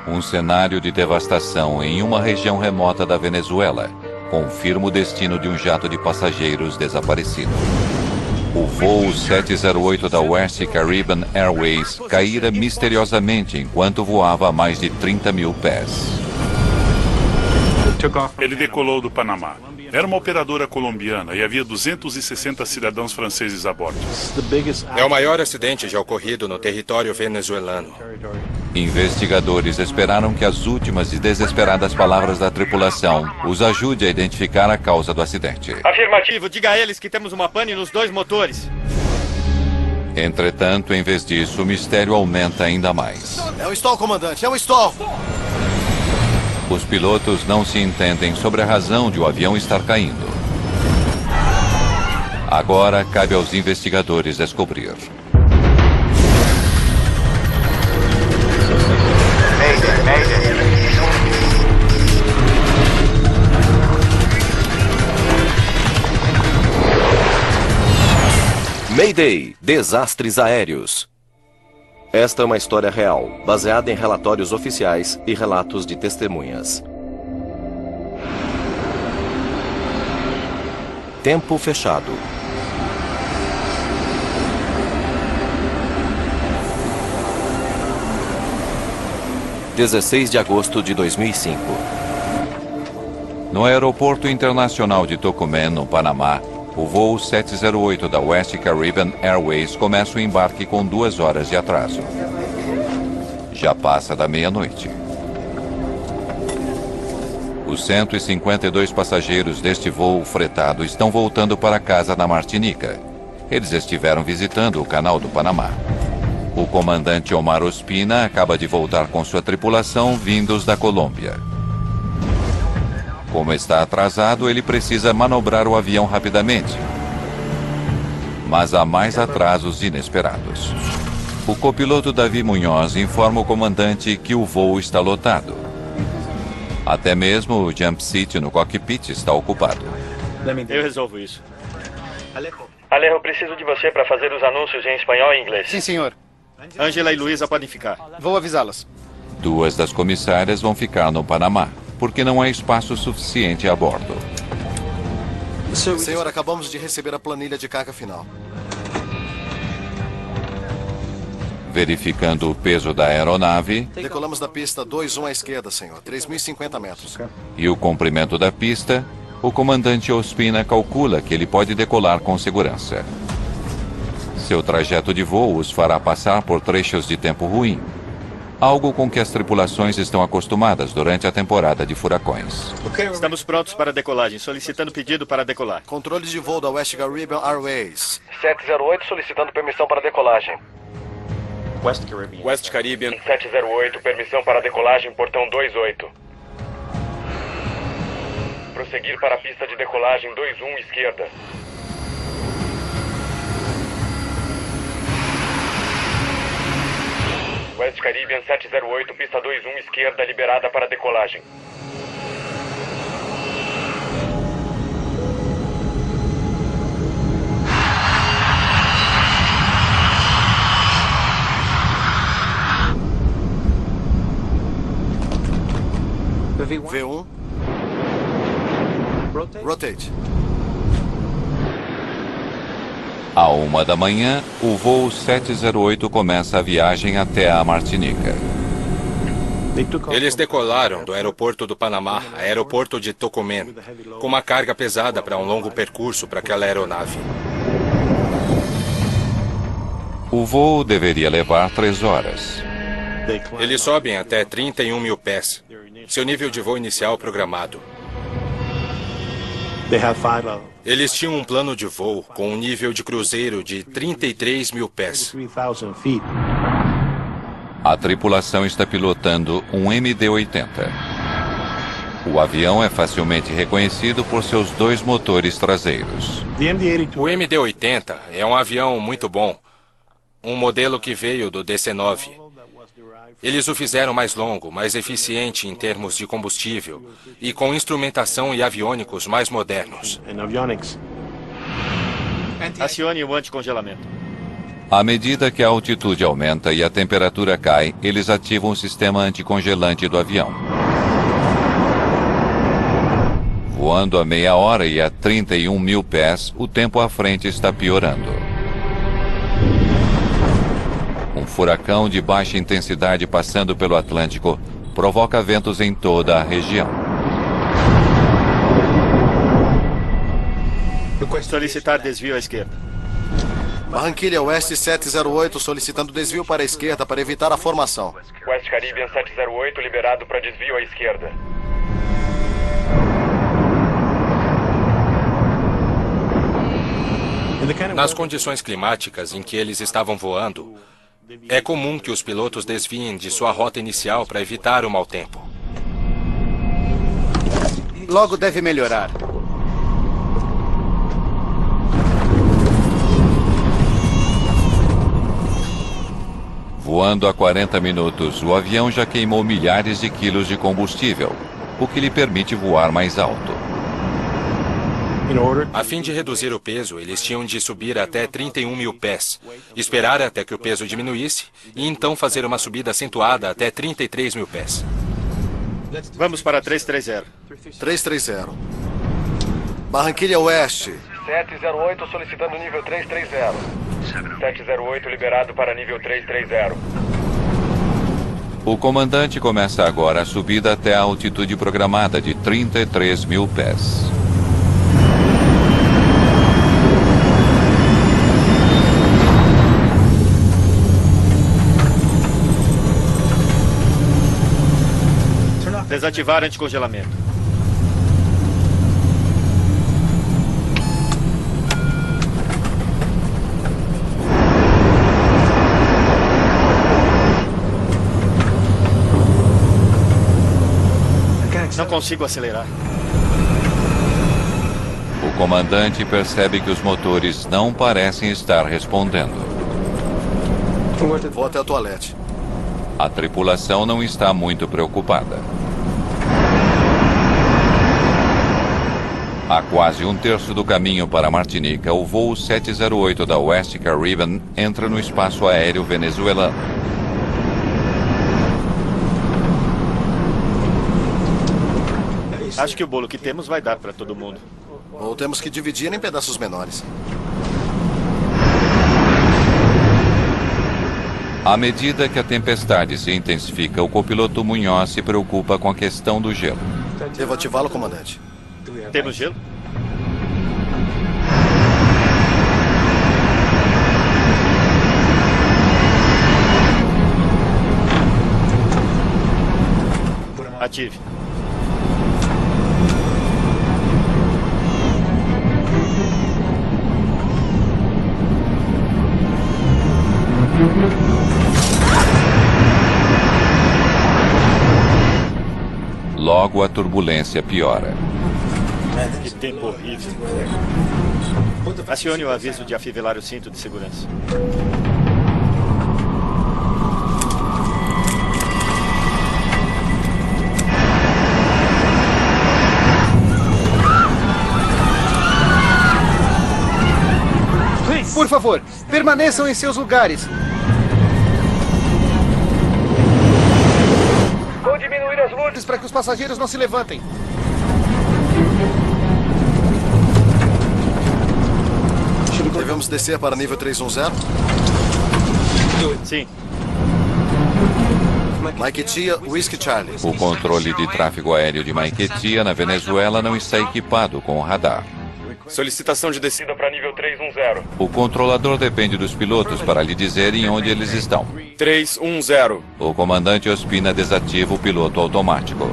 Um cenário de devastação em uma região remota da Venezuela confirma o destino de um jato de passageiros desaparecido. O voo 708 da West Caribbean Airways caíra misteriosamente enquanto voava a mais de 30 mil pés. Ele decolou do Panamá. Era uma operadora colombiana e havia 260 cidadãos franceses a bordo. É o maior acidente já ocorrido no território venezuelano. Investigadores esperaram que as últimas e desesperadas palavras da tripulação os ajude a identificar a causa do acidente. Afirmativo, diga a eles que temos uma pane nos 2 motores. Entretanto, em vez disso, o mistério aumenta ainda mais. É um stall, comandante, é um stall! Os pilotos não se entendem sobre a razão de o avião estar caindo. Agora, cabe aos investigadores descobrir. Mayday, desastres aéreos. Esta é uma história real, baseada em relatórios oficiais e relatos de testemunhas. Tempo fechado. – 16 de agosto de 2005. No Aeroporto Internacional de Tocumen, no Panamá, o voo 708 da West Caribbean Airways começa o embarque com 2 horas de atraso. Já passa da meia-noite. Os 152 passageiros deste voo fretado estão voltando para casa na Martinica. Eles estiveram visitando o Canal do Panamá. O comandante Omar Ospina acaba de voltar com sua tripulação vindos da Colômbia. Como está atrasado, ele precisa manobrar o avião rapidamente. Mas há mais atrasos inesperados. O copiloto Davi Munhoz informa o comandante que o voo está lotado. Até mesmo o jump seat no cockpit está ocupado. Eu resolvo isso. Alejo, preciso de você para fazer os anúncios em espanhol e inglês. Sim, senhor. Ângela e Luísa podem ficar. Vou avisá-las. 2 das comissárias vão ficar no Panamá, porque não há espaço suficiente a bordo. Senhor, acabamos de receber a planilha de carga final. Verificando o peso da aeronave Decolamos da pista 21 à esquerda, senhor. 3.050 metros. e o comprimento da pista, o comandante Ospina calcula que ele pode decolar com segurança. Seu trajeto de voo os fará passar por trechos de tempo ruim, algo com que as tripulações estão acostumadas durante a temporada de furacões. Estamos prontos para a decolagem, solicitando pedido para decolar. Controle de voo da West Caribbean Airways. 708 solicitando permissão para decolagem. West Caribbean. 708, permissão para decolagem, portão 28. Prosseguir para a pista de decolagem 21, esquerda. West Caribbean 708, pista 21, esquerda, liberada para decolagem. V1. Rotate. À 1 da manhã, o voo 708 começa a viagem até a Martinica. Eles decolaram do aeroporto do Panamá, aeroporto de Tocumen, com uma carga pesada para um longo percurso para aquela aeronave. O voo deveria levar 3 horas. Eles sobem até 31 mil pés, seu nível de voo inicial programado. Eles tinham um plano de voo com um nível de cruzeiro de 33 mil pés. A tripulação está pilotando um MD-80. O avião é facilmente reconhecido por seus 2 motores traseiros. O MD-80 é um avião muito bom, um modelo que veio do DC-9. Eles o fizeram mais longo, mais eficiente em termos de combustível e com instrumentação e aviônicos mais modernos. Acione o anticongelamento. À medida que a altitude aumenta e a temperatura cai, eles ativam o sistema anticongelante do avião. Voando a meia hora e a 31 mil pés, o tempo à frente está piorando. Um furacão de baixa intensidade passando pelo Atlântico provoca ventos em toda a região. Solicitar desvio à esquerda. Barranquilha Oeste 708 solicitando desvio para a esquerda para evitar a formação. West Caribbean 708 liberado para desvio à esquerda. Nas condições climáticas em que eles estavam voando, é comum que os pilotos desviem de sua rota inicial para evitar o mau tempo. Logo deve melhorar. Voando a 40 minutos, o avião já queimou milhares de quilos de combustível, o que lhe permite voar mais alto. A fim de reduzir o peso, eles tinham de subir até 31 mil pés, esperar até que o peso diminuísse e então fazer uma subida acentuada até 33 mil pés. Vamos para 330. 330. Barranquilha Oeste. 708 solicitando nível 330. 708 liberado para nível 330. O comandante começa agora a subida até a altitude programada de 33 mil pés. Desativar anticongelamento. Não consigo acelerar. O comandante percebe que os motores não parecem estar respondendo. Vou até o toalete. A tripulação não está muito preocupada. A quase um terço do caminho para Martinica, o voo 708 da West Caribbean entra no espaço aéreo venezuelano. Acho que o bolo que temos vai dar para todo mundo. Ou temos que dividir em pedaços menores. À medida que a tempestade se intensifica, o copiloto Munhoz se preocupa com a questão do gelo. Devo ativá-lo, comandante. Temos gelo? Ative. Logo, a turbulência piora. Que tempo horrível. Acione o aviso de afivelar o cinto de segurança. Por favor, permaneçam em seus lugares. Vou diminuir as luzes. Para que os passageiros não se levantem. Devemos descer para nível 310? Sim. Maiquetia, Whiskey Charlie. O controle de tráfego aéreo de Maiquetia, na Venezuela, não está equipado com radar. Solicitação de descida Para nível 310. O controlador depende dos pilotos para lhe dizerem onde eles estão. 310. O comandante Ospina desativa o piloto automático.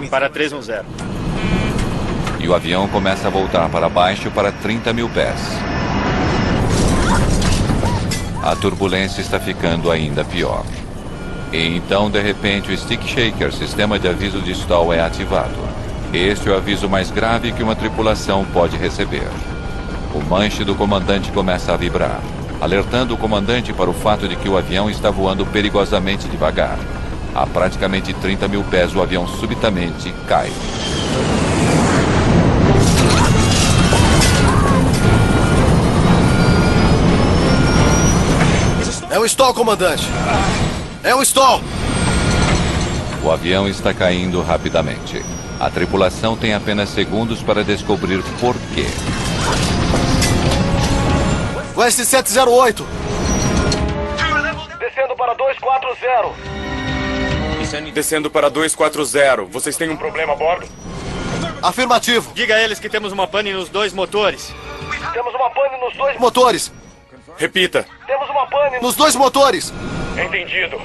Para 310. E o avião começa a voltar para baixo para 30 mil pés. A turbulência está ficando ainda pior. E então, de repente, o Stick Shaker, sistema de aviso de stall, é ativado. Este é o aviso mais grave que uma tripulação pode receber. O manche do comandante começa a vibrar, alertando o comandante para o fato de que o avião está voando perigosamente devagar. A praticamente 30 mil pés, o avião subitamente cai. É um stall, comandante. É um stall. O avião está caindo rapidamente. A tripulação tem apenas segundos para descobrir por quê. West 708. Descendo para 240. Descendo para 240. Vocês têm um problema a bordo? Afirmativo. Diga a eles que temos uma pane nos 2 motores. Temos uma pane nos 2 Motores. Repita. Temos uma pane Nos 2 motores. Entendido.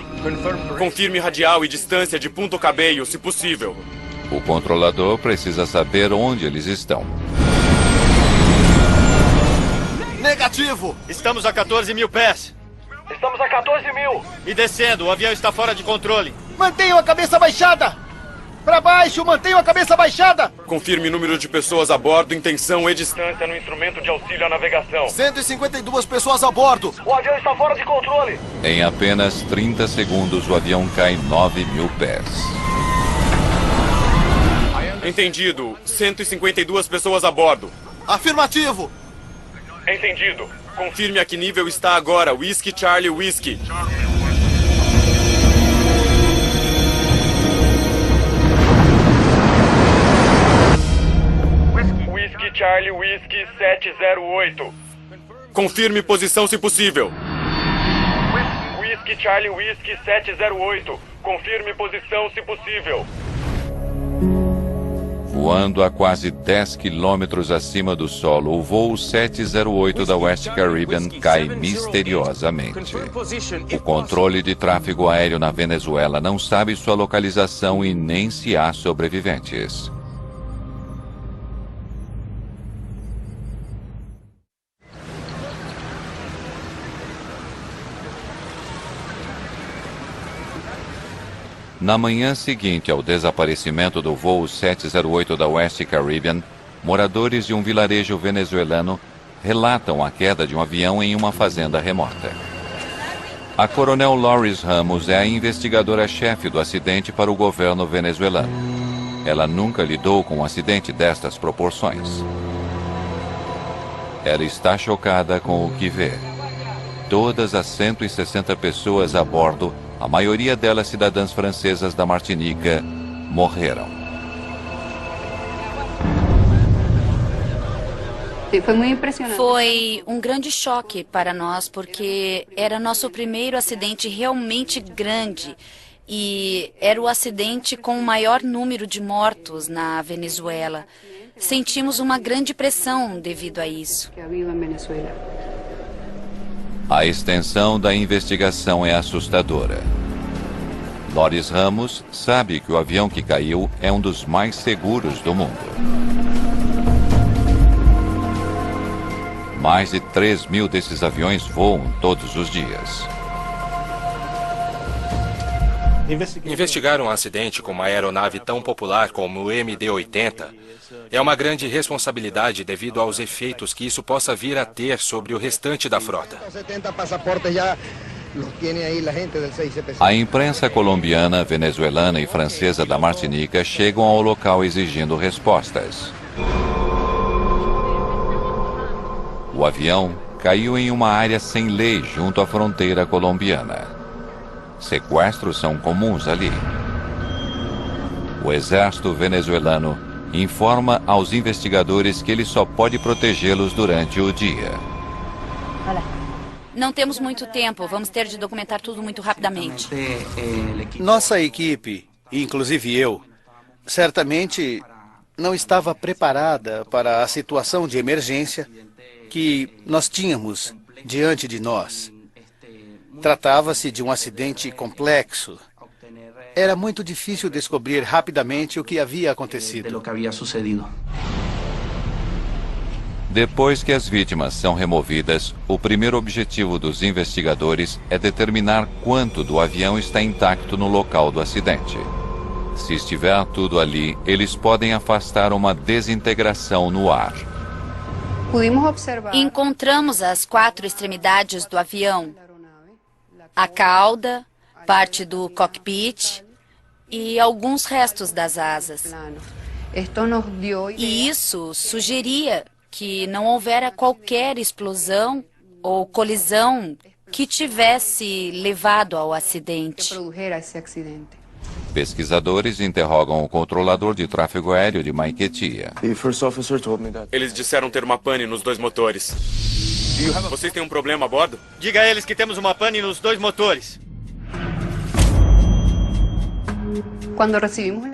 Confirme radial e distância de Punto Cabello, se possível. O controlador precisa saber onde eles estão. Negativo. Estamos a 14 mil pés. Estamos a 14 mil. E descendo, o avião está fora de controle. Mantenham a cabeça baixada! Para baixo, mantenham a cabeça baixada! Confirme número de pessoas a bordo, intenção e distância. Distância no instrumento de auxílio à navegação. 152 pessoas a bordo. O avião está fora de controle. Em apenas 30 segundos, o avião cai 9.000 pés. Entendido. 152 pessoas a bordo. Afirmativo. Entendido. Confirme a que nível está agora. Whiskey Charlie Whiskey. Whiskey Charlie Whiskey 708. Confirme posição se possível. Whiskey Charlie Whiskey 708. Confirme posição se possível. Voando a quase 10 quilômetros acima do solo, o voo 708 da West Caribbean cai misteriosamente. O controle de tráfego aéreo na Venezuela não sabe sua localização e nem se há sobreviventes. Na manhã seguinte ao desaparecimento do voo 708 da West Caribbean, moradores de um vilarejo venezuelano relatam a queda de um avião em uma fazenda remota. A coronel Loris Ramos é a investigadora-chefe do acidente para o governo venezuelano. Ela nunca lidou com um acidente destas proporções. Ela está chocada com o que vê. Todas as 160 pessoas a bordo, a maioria delas cidadãs francesas da Martinica, morreram. Foi um grande choque para nós, porque era nosso primeiro acidente realmente grande. E era o acidente com o maior número de mortos na Venezuela. Sentimos uma grande pressão devido a isso. A extensão da investigação é assustadora. Loris Ramos sabe que o avião que caiu é um dos mais seguros do mundo. Mais de 3.000 desses aviões voam todos os dias. Investigar um acidente com uma aeronave tão popular como o MD-80 é uma grande responsabilidade devido aos efeitos que isso possa vir a ter sobre o restante da frota. A imprensa colombiana, venezuelana e francesa da Martinica chegam ao local exigindo respostas. O avião caiu em uma área sem lei junto à fronteira colombiana. Sequestros são comuns ali. O exército venezuelano informa aos investigadores que ele só pode protegê-los durante o dia. Não temos muito tempo, vamos ter de documentar tudo muito rapidamente. Nossa equipe, inclusive eu, certamente não estava preparada para a situação de emergência que nós tínhamos diante de nós. Tratava-se de um acidente complexo. Era muito difícil descobrir rapidamente o que havia acontecido. Depois que as vítimas são removidas, o primeiro objetivo dos investigadores é determinar quanto do avião está intacto no local do acidente. Se estiver tudo ali, eles podem afastar uma desintegração no ar. Encontramos as 4 extremidades do avião. A cauda, parte do cockpit e alguns restos das asas. E isso sugeria que não houvera qualquer explosão ou colisão que tivesse levado ao acidente. Pesquisadores interrogam o controlador de tráfego aéreo de Maiquetia. Eles disseram ter uma pane nos 2 motores. Vocês têm um problema a bordo? Diga a eles que temos uma pane nos 2 motores.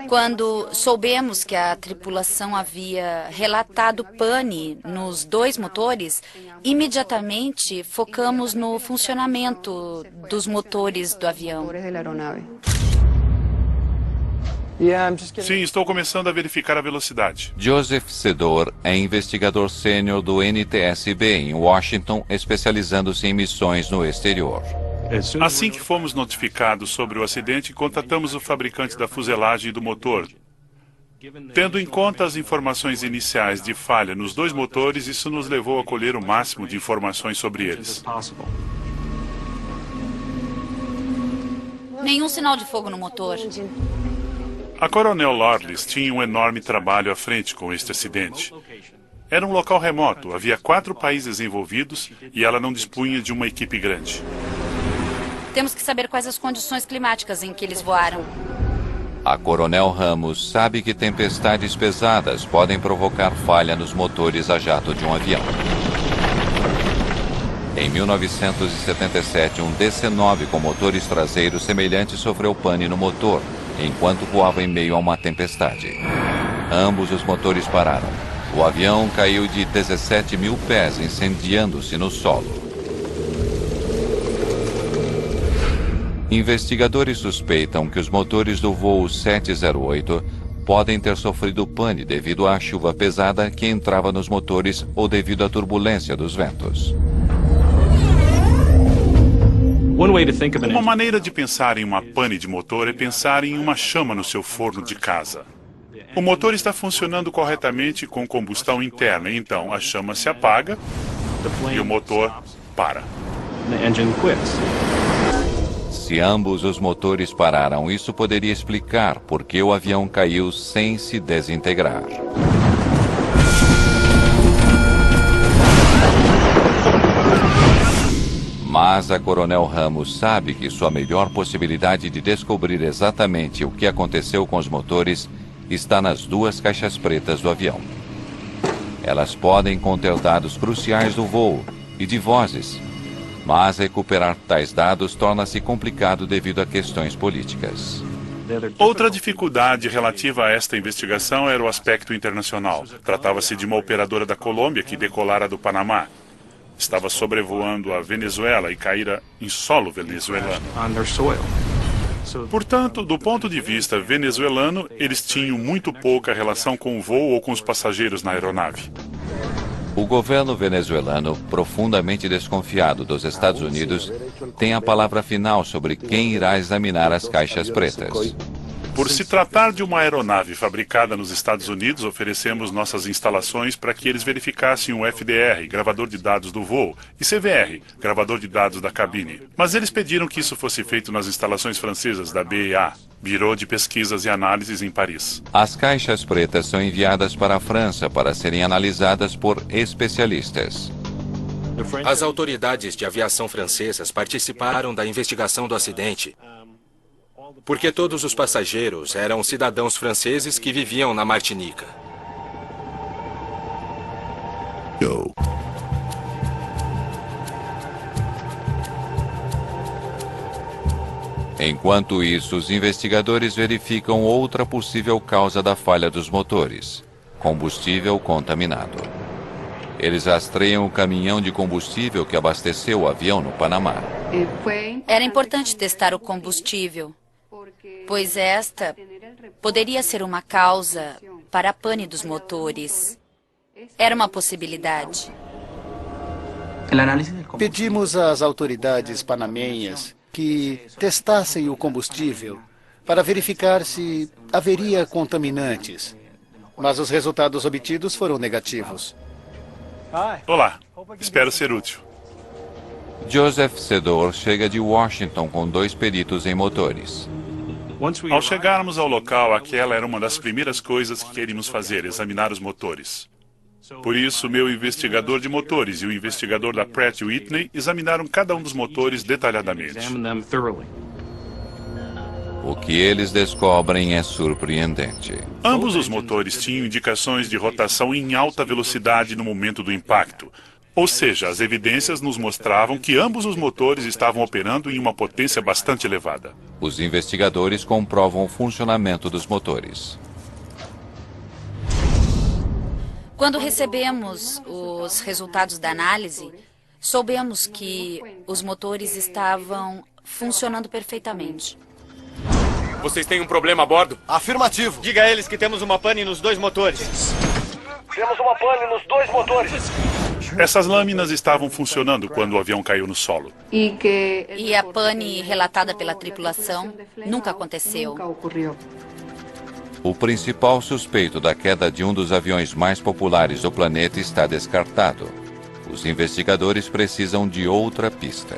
Quando soubemos que a tripulação havia relatado pane nos 2 motores, imediatamente focamos no funcionamento dos motores do avião. Sim, estou começando a verificar a velocidade. Joseph Sedor é investigador sênior do NTSB em Washington, especializando-se em missões no exterior. Assim que fomos notificados sobre o acidente, contatamos o fabricante da fuselagem e do motor. Tendo em conta as informações iniciais de falha nos 2 motores, isso nos levou a colher o máximo de informações sobre eles. Nenhum sinal de fogo no motor. A Coronel Lawless tinha um enorme trabalho à frente com este acidente. Era um local remoto, havia 4 países envolvidos e ela não dispunha de uma equipe grande. Temos que saber quais as condições climáticas em que eles voaram. A Coronel Ramos sabe que tempestades pesadas podem provocar falha nos motores a jato de um avião. Em 1977, um DC-9 com motores traseiros semelhantes sofreu pane no motor, enquanto voava em meio a uma tempestade. Ambos os motores pararam. O avião caiu de 17 mil pés, incendiando-se no solo. Investigadores suspeitam que os motores do voo 708 podem ter sofrido pane devido à chuva pesada que entrava nos motores ou devido à turbulência dos ventos. Uma maneira de pensar em uma pane de motor é pensar em uma chama no seu forno de casa. O motor está funcionando corretamente com combustão interna, então a chama se apaga e o motor para. Se ambos os motores pararam, isso poderia explicar por que o avião caiu sem se desintegrar. Mas a Coronel Ramos sabe que sua melhor possibilidade de descobrir exatamente o que aconteceu com os motores está nas 2 caixas pretas do avião. Elas podem conter dados cruciais do voo e de vozes, mas recuperar tais dados torna-se complicado devido a questões políticas. Outra dificuldade relativa a esta investigação era o aspecto internacional. Tratava-se de uma operadora da Colômbia que decolara do Panamá. Estava sobrevoando a Venezuela e caíra em solo venezuelano. Portanto, do ponto de vista venezuelano, eles tinham muito pouca relação com o voo ou com os passageiros na aeronave. O governo venezuelano, profundamente desconfiado dos Estados Unidos, tem a palavra final sobre quem irá examinar as caixas pretas. Por se tratar de uma aeronave fabricada nos Estados Unidos, oferecemos nossas instalações para que eles verificassem o FDR, gravador de dados do voo, e CVR, gravador de dados da cabine. Mas eles pediram que isso fosse feito nas instalações francesas da BEA, Bureau de Pesquisas e Análises em Paris. As caixas pretas são enviadas para a França para serem analisadas por especialistas. As autoridades de aviação francesas participaram da investigação do acidente, porque todos os passageiros eram cidadãos franceses que viviam na Martinica. Enquanto isso, os investigadores verificam outra possível causa da falha dos motores: combustível contaminado. Eles rastreiam o caminhão de combustível que abasteceu o avião no Panamá. Era importante testar o combustível, pois esta poderia ser uma causa para a pane dos motores. Era uma possibilidade. Pedimos às autoridades panamenhas que testassem o combustível para verificar se haveria contaminantes, mas os resultados obtidos foram negativos. Olá, espero ser útil. Joseph Sedor chega de Washington com 2 peritos em motores. Ao chegarmos ao local, aquela era uma das primeiras coisas que queríamos fazer, examinar os motores. Por isso, meu investigador de motores e o investigador da Pratt & Whitney examinaram cada um dos motores detalhadamente. O que eles descobrem é surpreendente. Ambos os motores tinham indicações de rotação em alta velocidade no momento do impacto. Ou seja, as evidências nos mostravam que ambos os motores estavam operando em uma potência bastante elevada. Os investigadores comprovam o funcionamento dos motores. Quando recebemos os resultados da análise, soubemos que os motores estavam funcionando perfeitamente. Vocês têm um problema a bordo? Afirmativo. Diga a eles que temos uma pane nos 2 motores. Temos uma pane nos 2 motores. Essas lâminas estavam funcionando quando o avião caiu no solo. E a pane relatada pela tripulação nunca aconteceu. O principal suspeito da queda de um dos aviões mais populares do planeta está descartado. Os investigadores precisam de outra pista.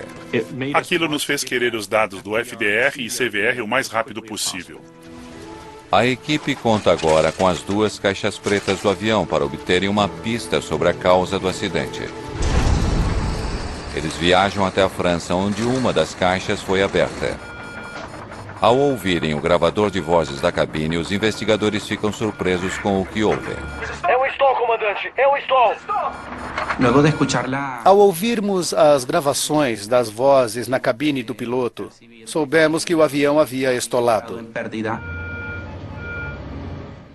Aquilo nos fez querer os dados do FDR e CVR o mais rápido possível. A equipe conta agora com as 2 caixas pretas do avião para obterem uma pista sobre a causa do acidente. Eles viajam até a França, onde uma das caixas foi aberta. Ao ouvirem o gravador de vozes da cabine, os investigadores ficam surpresos com o que ouvem. É o stall, comandante. É o stall. Ao ouvirmos as gravações das vozes na cabine do piloto, soubemos que o avião havia estolado.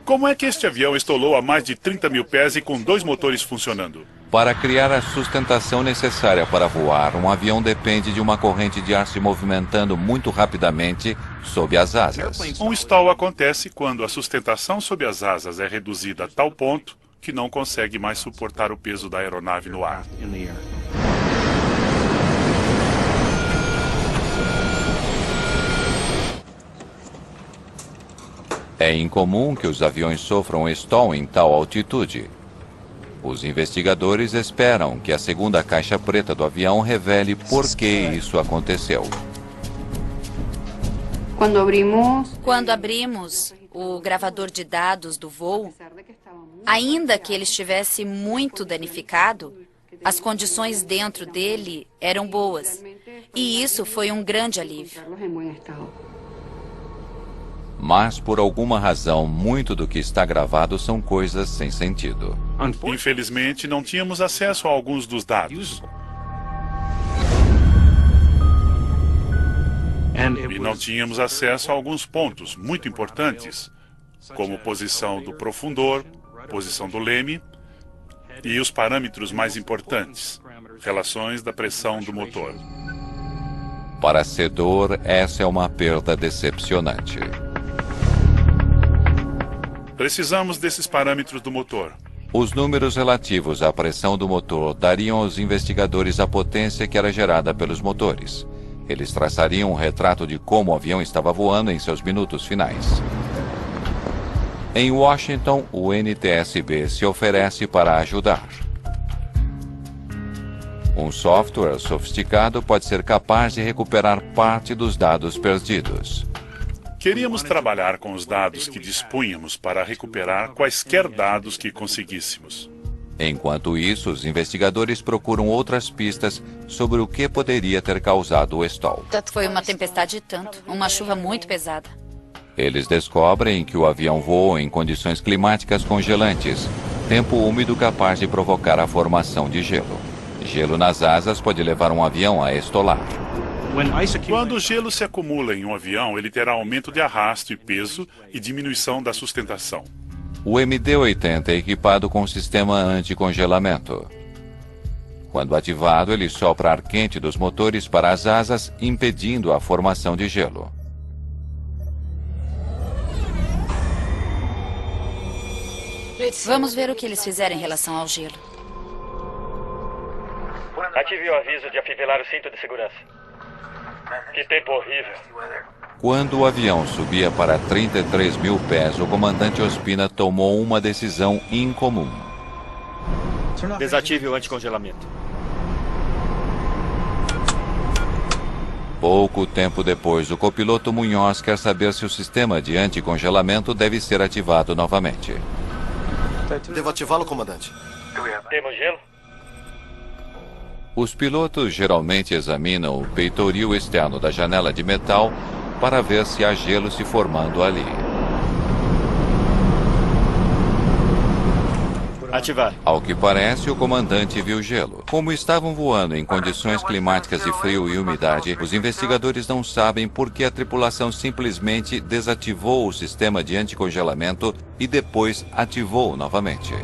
Como é que este avião estolou a mais de 30 mil pés e com 2 motores funcionando? Para criar a sustentação necessária para voar, um avião depende de uma corrente de ar se movimentando muito rapidamente sob as asas. Um stall acontece quando a sustentação sob as asas é reduzida a tal ponto que não consegue mais suportar o peso da aeronave no ar. É incomum que os aviões sofram stall em tal altitude. Os investigadores esperam que a segunda caixa preta do avião revele por que isso aconteceu. Quando abrimos o gravador de dados do voo, ainda que ele estivesse muito danificado, as condições dentro dele eram boas. E isso foi um grande alívio. Mas, por alguma razão, muito do que está gravado são coisas sem sentido. Infelizmente, não tínhamos acesso a alguns dos dados. E não tínhamos acesso a alguns pontos muito importantes, como posição do profundor, posição do leme e os parâmetros mais importantes, relações da pressão do motor. Para Sedor, essa é uma perda decepcionante. Precisamos desses parâmetros do motor. Os números relativos à pressão do motor dariam aos investigadores a potência que era gerada pelos motores. Eles traçariam um retrato de como o avião estava voando em seus minutos finais. Em Washington, o NTSB se oferece para ajudar. Um software sofisticado pode ser capaz de recuperar parte dos dados perdidos. Queríamos trabalhar com os dados que dispunhamos para recuperar quaisquer dados que conseguíssemos. Enquanto isso, os investigadores procuram outras pistas sobre o que poderia ter causado o stall. Foi uma tempestade e tanto, uma chuva muito pesada. Eles descobrem que o avião voou em condições climáticas congelantes, tempo úmido capaz de provocar a formação de gelo. Gelo nas asas pode levar um avião a estolar. Quando o gelo se acumula em um avião, ele terá aumento de arrasto e peso e diminuição da sustentação. O MD-80 é equipado com um sistema anticongelamento. Quando ativado, ele sopra ar quente dos motores para as asas, impedindo a formação de gelo. Vamos ver o que eles fizeram em relação ao gelo. Ative o aviso de afivelar o cinto de segurança. Que tempo horrível. Quando o avião subia para 33 mil pés, o comandante Ospina tomou uma decisão incomum. Desative o anticongelamento. Pouco tempo depois, o copiloto Munhoz quer saber se o sistema de anticongelamento deve ser ativado novamente. Devo ativá-lo, comandante? Temos gelo? Os pilotos geralmente examinam o peitoril externo da janela de metal para ver se há gelo se formando ali. Ativar. Ao que parece, o comandante viu gelo. Como estavam voando em condições climáticas de frio e umidade, os investigadores não sabem por que a tripulação simplesmente desativou o sistema de anticongelamento e depois ativou novamente.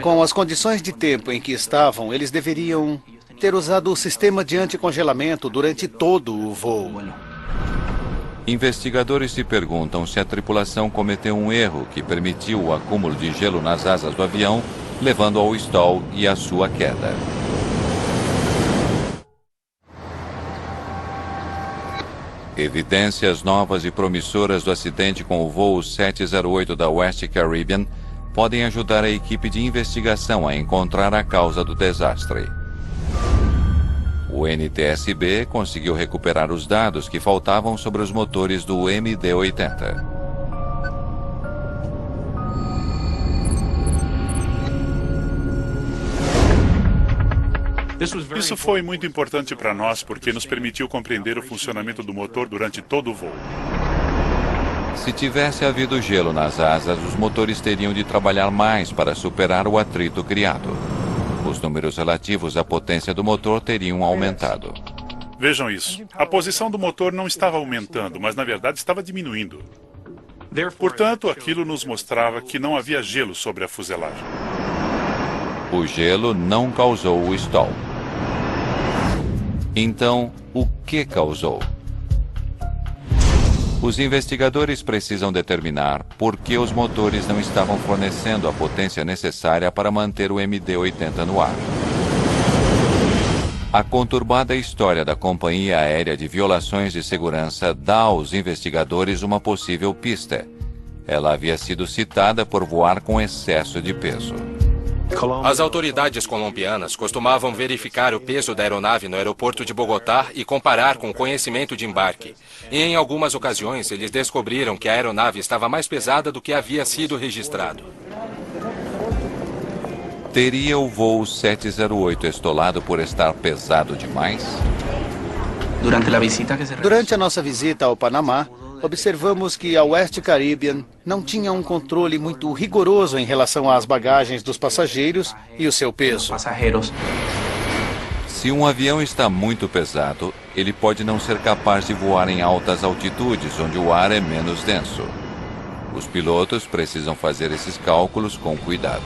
Com as condições de tempo em que estavam, eles deveriam ter usado o sistema de anticongelamento durante todo o voo. Investigadores se perguntam se a tripulação cometeu um erro que permitiu o acúmulo de gelo nas asas do avião, levando ao stall e à sua queda. Evidências novas e promissoras do acidente com o voo 708 da West Caribbean podem ajudar a equipe de investigação a encontrar a causa do desastre. O NTSB conseguiu recuperar os dados que faltavam sobre os motores do MD-80. Isso foi muito importante para nós porque nos permitiu compreender o funcionamento do motor durante todo o voo. Se tivesse havido gelo nas asas, os motores teriam de trabalhar mais para superar o atrito criado. Os números relativos à potência do motor teriam aumentado. Vejam isso. A posição do motor não estava aumentando, mas na verdade estava diminuindo. Portanto, aquilo nos mostrava que não havia gelo sobre a fuselagem. O gelo não causou o stall. Então, o que causou? Os investigadores precisam determinar por que os motores não estavam fornecendo a potência necessária para manter o MD-80 no ar. A conturbada história da companhia aérea de violações de segurança dá aos investigadores uma possível pista. Ela havia sido citada por voar com excesso de peso. As autoridades colombianas costumavam verificar o peso da aeronave no aeroporto de Bogotá e comparar com o conhecimento de embarque. E em algumas ocasiões eles descobriram que a aeronave estava mais pesada do que havia sido registrado. Teria o voo 708 estolado por estar pesado demais? Durante a nossa visita ao Panamá, observamos que a West Caribbean não tinha um controle muito rigoroso em relação às bagagens dos passageiros e o seu peso. Se um avião está muito pesado, ele pode não ser capaz de voar em altas altitudes, onde o ar é menos denso. Os pilotos precisam fazer esses cálculos com cuidado.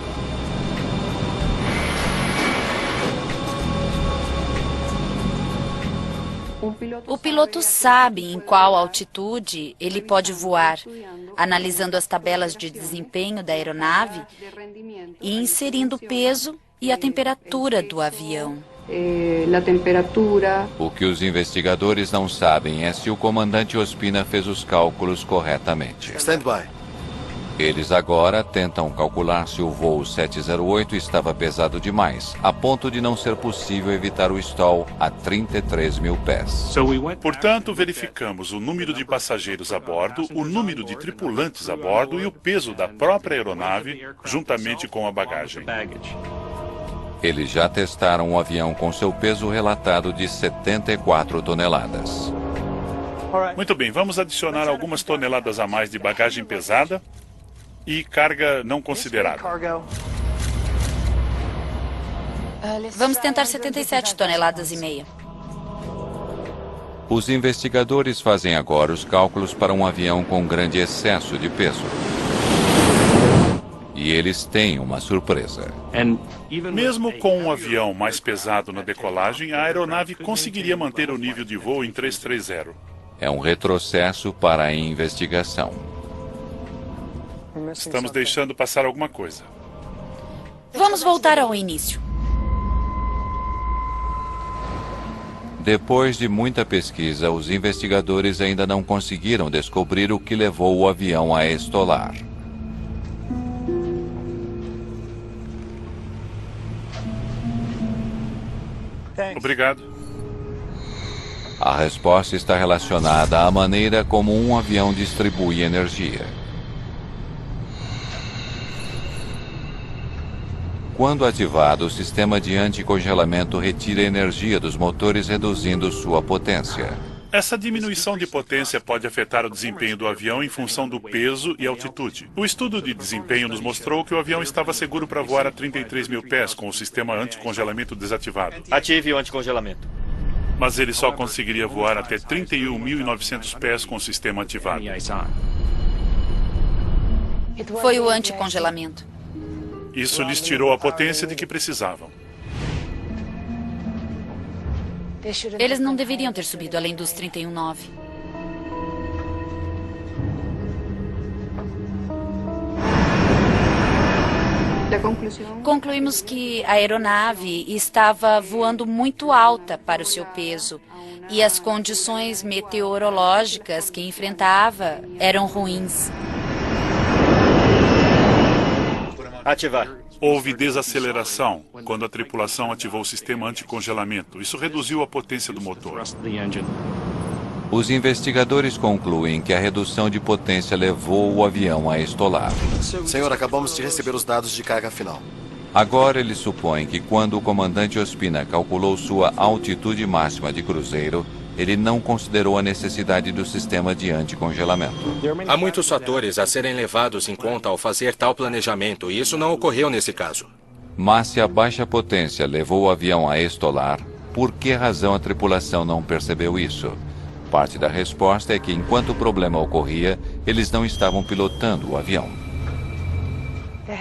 O piloto sabe em qual altitude ele pode voar, analisando as tabelas de desempenho da aeronave e inserindo o peso e a temperatura do avião. O que os investigadores não sabem é se o comandante Ospina fez os cálculos corretamente. Stand by. Eles agora tentam calcular se o voo 708 estava pesado demais, a ponto de não ser possível evitar o stall a 33 mil pés. Portanto, verificamos o número de passageiros a bordo, o número de tripulantes a bordo e o peso da própria aeronave, juntamente com a bagagem. Eles já testaram um avião com seu peso relatado de 74 toneladas. Muito bem, vamos adicionar algumas toneladas a mais de bagagem pesada e carga não considerada. Vamos tentar 77 toneladas e meia. Os investigadores fazem agora os cálculos para um avião com grande excesso de peso. E eles têm uma surpresa. Mesmo com um avião mais pesado na decolagem, a aeronave conseguiria manter o nível de voo em 330. É um retrocesso para a investigação. Estamos deixando passar alguma coisa. Vamos voltar ao início. Depois de muita pesquisa, os investigadores ainda não conseguiram descobrir o que levou o avião a estolar. Obrigado. A resposta está relacionada à maneira como um avião distribui energia. Quando ativado, o sistema de anticongelamento retira energia dos motores, reduzindo sua potência. Essa diminuição de potência pode afetar o desempenho do avião em função do peso e altitude. O estudo de desempenho nos mostrou que o avião estava seguro para voar a 33 mil pés com o sistema anticongelamento desativado. Ative o anticongelamento. Mas ele só conseguiria voar até 31.900 pés com o sistema ativado. Foi o anticongelamento. Isso lhes tirou a potência de que precisavam. Eles não deveriam ter subido além dos 31.9. Concluímos que a aeronave estava voando muito alta para o seu peso e as condições meteorológicas que enfrentava eram ruins. Ativar. Houve desaceleração quando a tripulação ativou o sistema anticongelamento. Isso reduziu a potência do motor. Os investigadores concluem que a redução de potência levou o avião a estolar. Senhor, acabamos de receber os dados de carga final. Agora eles supõem que quando o comandante Ospina calculou sua altitude máxima de cruzeiro, ele não considerou a necessidade do sistema de anticongelamento. Há muitos fatores a serem levados em conta ao fazer tal planejamento, e isso não ocorreu nesse caso. Mas se a baixa potência levou o avião a estolar, por que razão a tripulação não percebeu isso? Parte da resposta é que enquanto o problema ocorria, eles não estavam pilotando o avião.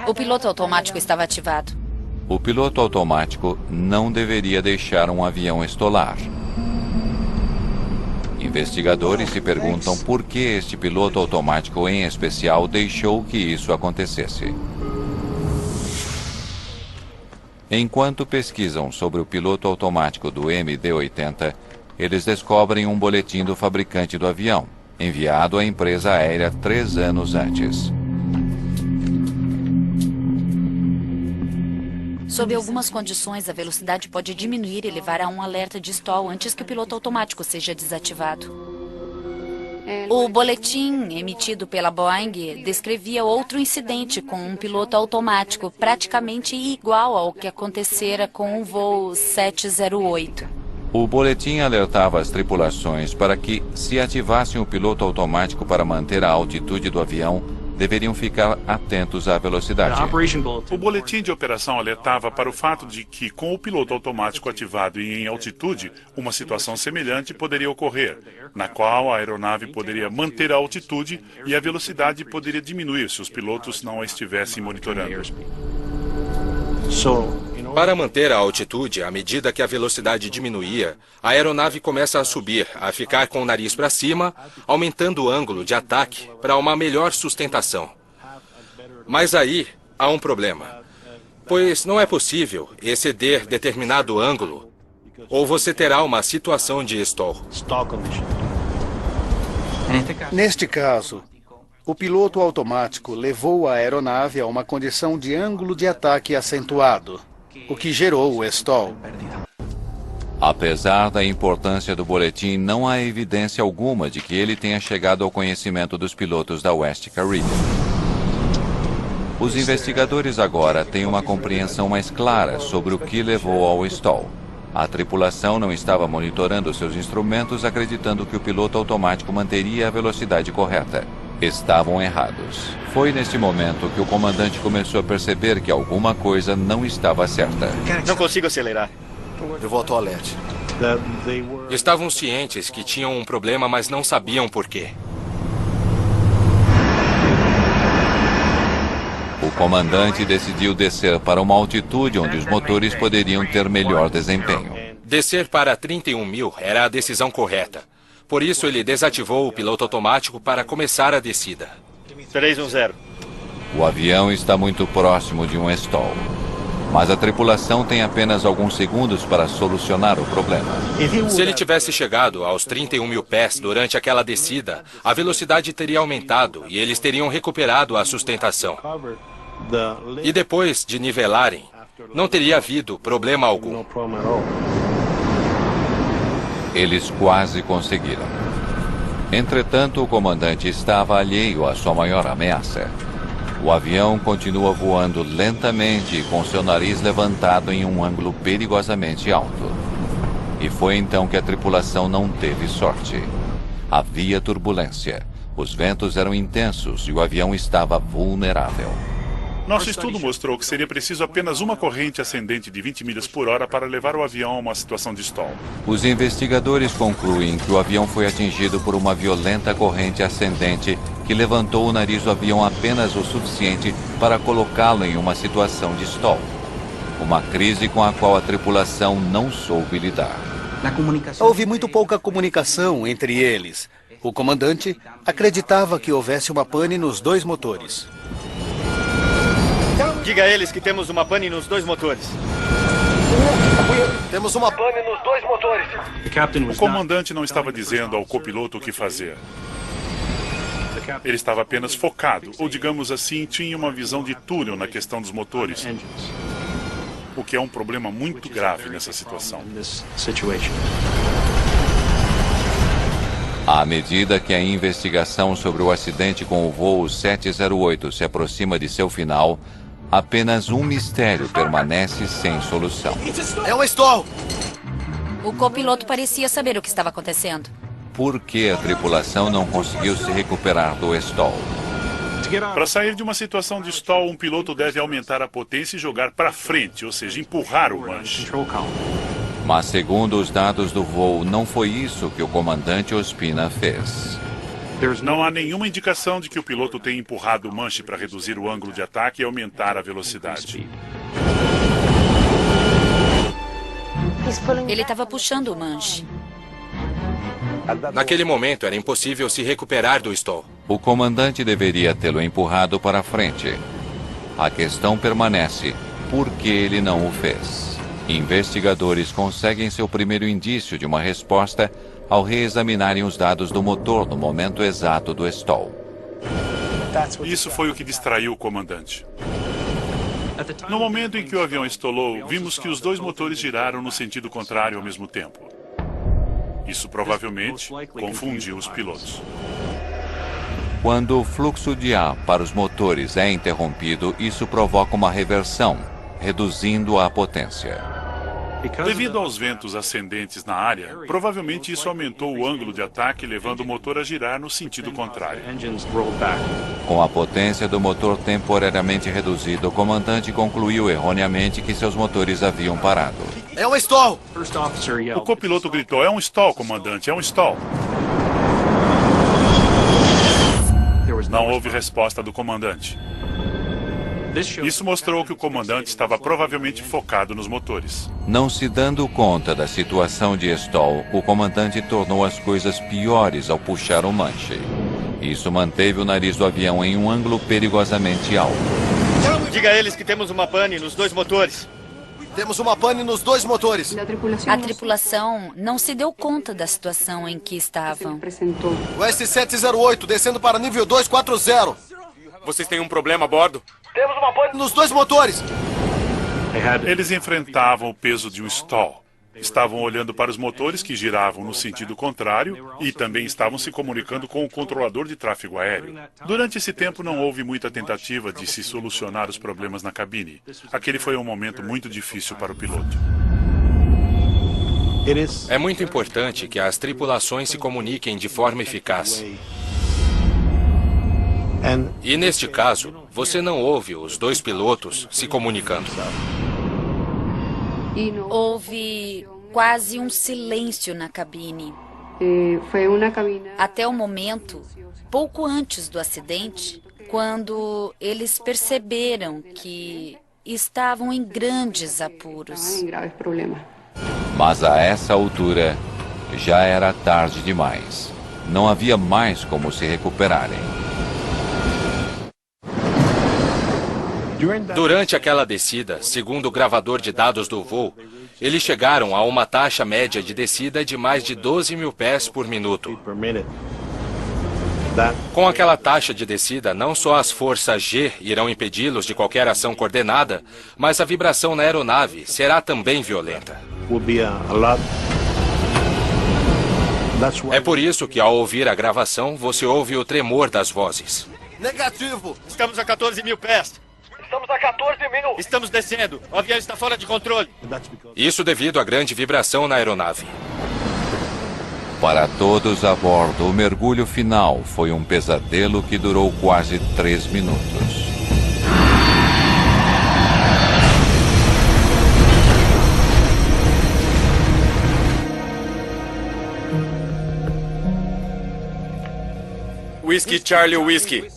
O piloto automático estava ativado. O piloto automático não deveria deixar um avião estolar. Investigadores se perguntam por que este piloto automático em especial deixou que isso acontecesse. Enquanto pesquisam sobre o piloto automático do MD-80, eles descobrem um boletim do fabricante do avião, enviado à empresa aérea 3 anos antes. Sob algumas condições, a velocidade pode diminuir e levar a um alerta de stall antes que o piloto automático seja desativado. O boletim emitido pela Boeing descrevia outro incidente com um piloto automático praticamente igual ao que acontecera com o voo 708. O boletim alertava as tripulações para que, se ativassem o piloto automático para manter a altitude do avião, deveriam ficar atentos à velocidade. O boletim de operação alertava para o fato de que, com o piloto automático ativado e em altitude, uma situação semelhante poderia ocorrer, na qual a aeronave poderia manter a altitude e a velocidade poderia diminuir se os pilotos não a estivessem monitorando. Para manter a altitude, à medida que a velocidade diminuía, a aeronave começa a subir, a ficar com o nariz para cima, aumentando o ângulo de ataque para uma melhor sustentação. Mas aí há um problema, pois não é possível exceder determinado ângulo, ou você terá uma situação de stall. Neste caso, o piloto automático levou a aeronave a uma condição de ângulo de ataque acentuado, o que gerou o stall. Apesar da importância do boletim, não há evidência alguma de que ele tenha chegado ao conhecimento dos pilotos da West Caribbean. Os investigadores agora têm uma compreensão mais clara sobre o que levou ao stall. A tripulação não estava monitorando seus instrumentos, acreditando que o piloto automático manteria a velocidade correta. Estavam errados. Foi neste momento que o comandante começou a perceber que alguma coisa não estava certa. Não consigo acelerar. Eu vou ao toalete. Estavam cientes que tinham um problema, mas não sabiam por quê. O comandante decidiu descer para uma altitude onde os motores poderiam ter melhor desempenho. Descer para 31.000 era a decisão correta. Por isso, ele desativou o piloto automático para começar a descida. 310. O avião está muito próximo de um stall, mas a tripulação tem apenas alguns segundos para solucionar o problema. Se ele tivesse chegado aos 31.000 pés durante aquela descida, a velocidade teria aumentado e eles teriam recuperado a sustentação. E depois de nivelarem, não teria havido problema algum. Eles quase conseguiram. Entretanto, o comandante estava alheio à sua maior ameaça. O avião continua voando lentamente com seu nariz levantado em um ângulo perigosamente alto. E foi então que a tripulação não teve sorte. Havia turbulência. Os ventos eram intensos e o avião estava vulnerável. Nosso estudo mostrou que seria preciso apenas uma corrente ascendente de 20 milhas por hora para levar o avião a uma situação de stall. Os investigadores concluem que o avião foi atingido por uma violenta corrente ascendente que levantou o nariz do avião apenas o suficiente para colocá-lo em uma situação de stall. Uma crise com a qual a tripulação não soube lidar. Houve muito pouca comunicação entre eles. O comandante acreditava que houvesse uma pane nos 2 motores. Diga a eles que temos uma pane nos 2 motores. Temos uma pane nos 2 motores. O comandante não estava dizendo ao copiloto o que fazer. Ele estava apenas focado, ou digamos assim, tinha uma visão de túnel na questão dos motores. O que é um problema muito grave nessa situação. À medida que a investigação sobre o acidente com o voo 708 se aproxima de seu final, apenas um mistério permanece sem solução. É um stall! O copiloto parecia saber o que estava acontecendo. Por que a tripulação não conseguiu se recuperar do stall? Para sair de uma situação de stall, um piloto deve aumentar a potência e jogar para frente, ou seja, empurrar o manche. Mas segundo os dados do voo, não foi isso que o comandante Ospina fez. Não há nenhuma indicação de que o piloto tenha empurrado o manche para reduzir o ângulo de ataque e aumentar a velocidade. Ele estava puxando o manche. Naquele momento, era impossível se recuperar do stall. O comandante deveria tê-lo empurrado para frente. A questão permanece: por que ele não o fez? Investigadores conseguem seu primeiro indício de uma resposta ao reexaminarem os dados do motor no momento exato do stall. Isso foi o que distraiu o comandante. No momento em que o avião estolou, vimos que os 2 motores giraram no sentido contrário ao mesmo tempo. Isso provavelmente confundiu os pilotos. Quando o fluxo de ar para os motores é interrompido, isso provoca uma reversão, reduzindo a potência. Devido aos ventos ascendentes na área, provavelmente isso aumentou o ângulo de ataque, levando o motor a girar no sentido contrário. Com a potência do motor temporariamente reduzida, o comandante concluiu erroneamente que seus motores haviam parado. É um stall! O copiloto gritou: "É um stall, comandante, é um stall." Não houve resposta do comandante. Isso mostrou que o comandante estava provavelmente focado nos motores. Não se dando conta da situação de stall, o comandante tornou as coisas piores ao puxar o manche. Isso manteve o nariz do avião em um ângulo perigosamente alto. Diga a eles que temos uma pane nos 2 motores. Temos uma pane nos 2 motores. A tripulação não se deu conta da situação em que estavam. O S708 descendo para nível 240. Vocês têm um problema a bordo? Temos uma pane Nos 2 motores. Eles enfrentavam o peso de um stall. Estavam olhando para os motores que giravam no sentido contrário e também estavam se comunicando com o controlador de tráfego aéreo. Durante esse tempo não houve muita tentativa de se solucionar os problemas na cabine. Aquele foi um momento muito difícil para o piloto. É muito importante que as tripulações se comuniquem de forma eficaz. E neste caso, você não ouve os 2 pilotos se comunicando. Houve quase um silêncio na cabine. Até o momento, pouco antes do acidente, quando eles perceberam que estavam em grandes apuros. Mas a essa altura, já era tarde demais. Não havia mais como se recuperarem. Durante aquela descida, segundo o gravador de dados do voo, eles chegaram a uma taxa média de descida de mais de 12 mil pés por minuto. Com aquela taxa de descida, não só as forças G irão impedi-los de qualquer ação coordenada, mas a vibração na aeronave será também violenta. É por isso que, ao ouvir a gravação, você ouve o tremor das vozes. Negativo! Estamos a 14 mil pés. Estamos a 14 mil. Estamos descendo. O avião está fora de controle. Isso devido à grande vibração na aeronave. Para todos a bordo, o mergulho final foi um pesadelo que durou quase 3 minutos. Whisky Charlie Whisky.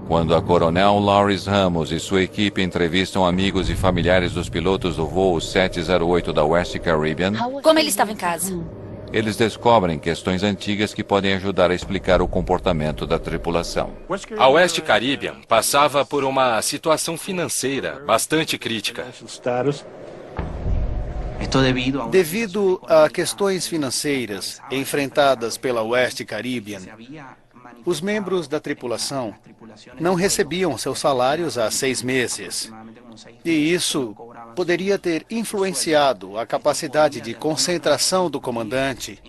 Quando a coronel Loris Ramos e sua equipe entrevistam amigos e familiares dos pilotos do voo 708 da West Caribbean, Como ele estava em casa? eles descobrem questões antigas que podem ajudar a explicar o comportamento da tripulação. A West Caribbean passava por uma situação financeira bastante crítica. Devido a questões financeiras enfrentadas pela West Caribbean, os membros da tripulação não recebiam seus salários há 6 meses. E isso poderia ter influenciado a capacidade de concentração do comandante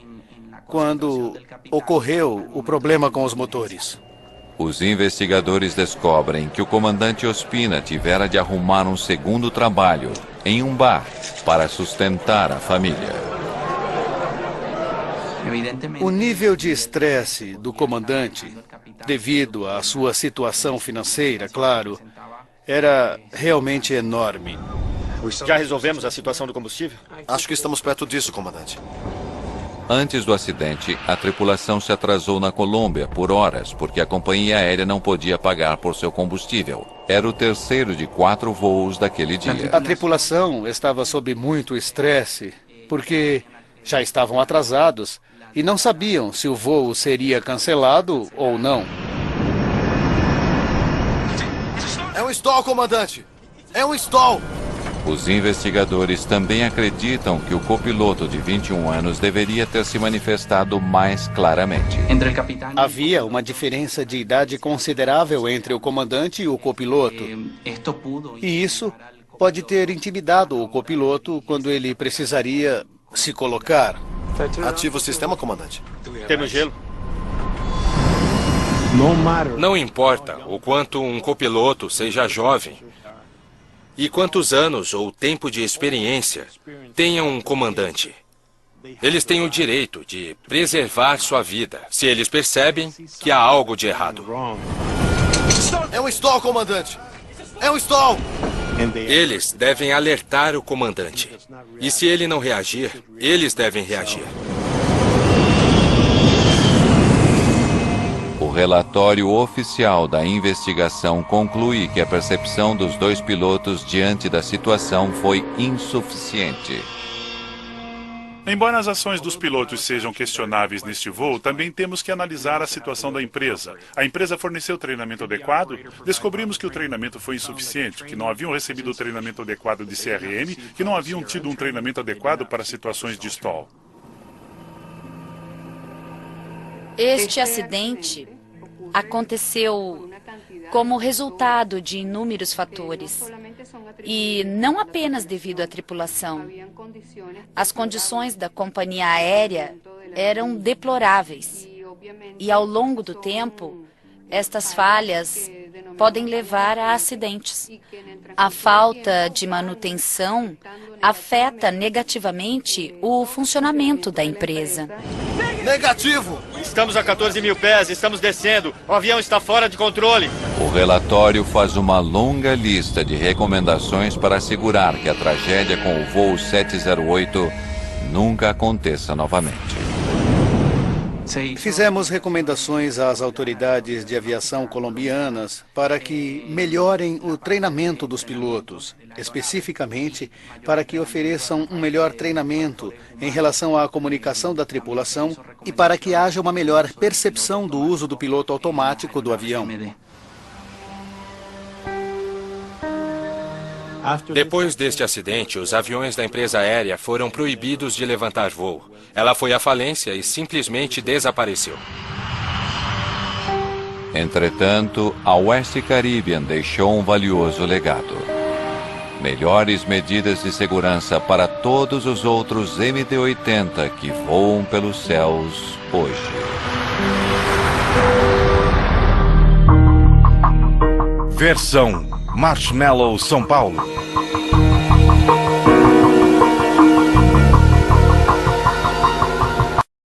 quando ocorreu o problema com os motores. Os investigadores descobrem que o comandante Ospina tivera de arrumar um segundo trabalho em um bar para sustentar a família. O nível de estresse do comandante, devido à sua situação financeira, claro, era realmente enorme. Já resolvemos a situação do combustível? Acho que estamos perto disso, comandante. Antes do acidente, a tripulação se atrasou na Colômbia por horas porque a companhia aérea não podia pagar por seu combustível. Era o terceiro de 4 voos daquele dia. A tripulação estava sob muito estresse porque já estavam atrasados e não sabiam se o voo seria cancelado ou não. É um stall, comandante! É um stall! Os investigadores também acreditam que o copiloto de 21 anos deveria ter se manifestado mais claramente. Havia uma diferença de idade considerável entre o comandante e o copiloto. E isso pode ter intimidado o copiloto quando ele precisaria se colocar. Ativa o sistema, comandante. Temos gelo. Não importa o quanto um copiloto seja jovem e quantos anos ou tempo de experiência tenha um comandante. Eles têm o direito de preservar sua vida se eles percebem que há algo de errado. É um stall, comandante! É um stall! Eles devem alertar o comandante. E se ele não reagir, eles devem reagir. O relatório oficial da investigação conclui que a percepção dos 2 pilotos diante da situação foi insuficiente. Embora as ações dos pilotos sejam questionáveis neste voo, também temos que analisar a situação da empresa. A empresa forneceu treinamento adequado? Descobrimos que o treinamento foi insuficiente, que não haviam recebido o treinamento adequado de CRM, que não haviam tido um treinamento adequado para situações de stall. Este acidente aconteceu como resultado de inúmeros fatores. E não apenas devido à tripulação. As condições da companhia aérea eram deploráveis. E ao longo do tempo, estas falhas podem levar a acidentes. A falta de manutenção afeta negativamente o funcionamento da empresa. Negativo! Estamos a 14 mil pés, estamos descendo. O avião está fora de controle. O relatório faz uma longa lista de recomendações para assegurar que a tragédia com o voo 708 nunca aconteça novamente. Fizemos recomendações às autoridades de aviação colombianas para que melhorem o treinamento dos pilotos, especificamente para que ofereçam um melhor treinamento em relação à comunicação da tripulação e para que haja uma melhor percepção do uso do piloto automático do avião. Depois deste acidente, os aviões da empresa aérea foram proibidos de levantar voo. Ela foi à falência e simplesmente desapareceu. Entretanto, a West Caribbean deixou um valioso legado. Melhores medidas de segurança para todos os outros MD-80 que voam pelos céus hoje. Versão Marshmallow São Paulo.